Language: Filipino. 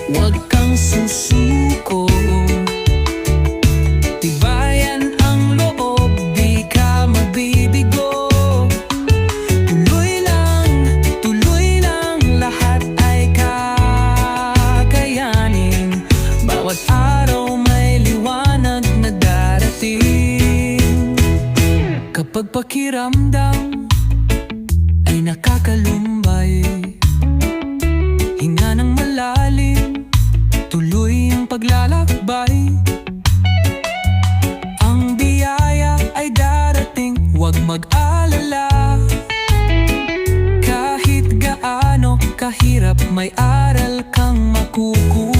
Huwag kang susuko, tibayan ang loob, di ka mabibigo. Tuloy lang, lahat ay kakayanin. Bawat araw may liwanag na darating. Kapag pakiramdam ay nakakalumbay, hinga ng malalim, tuloy ang paglalakbay. Ang biyaya ay darating, huwag mag-alala. Kahit gaano kahirap, may aral kang makukuha.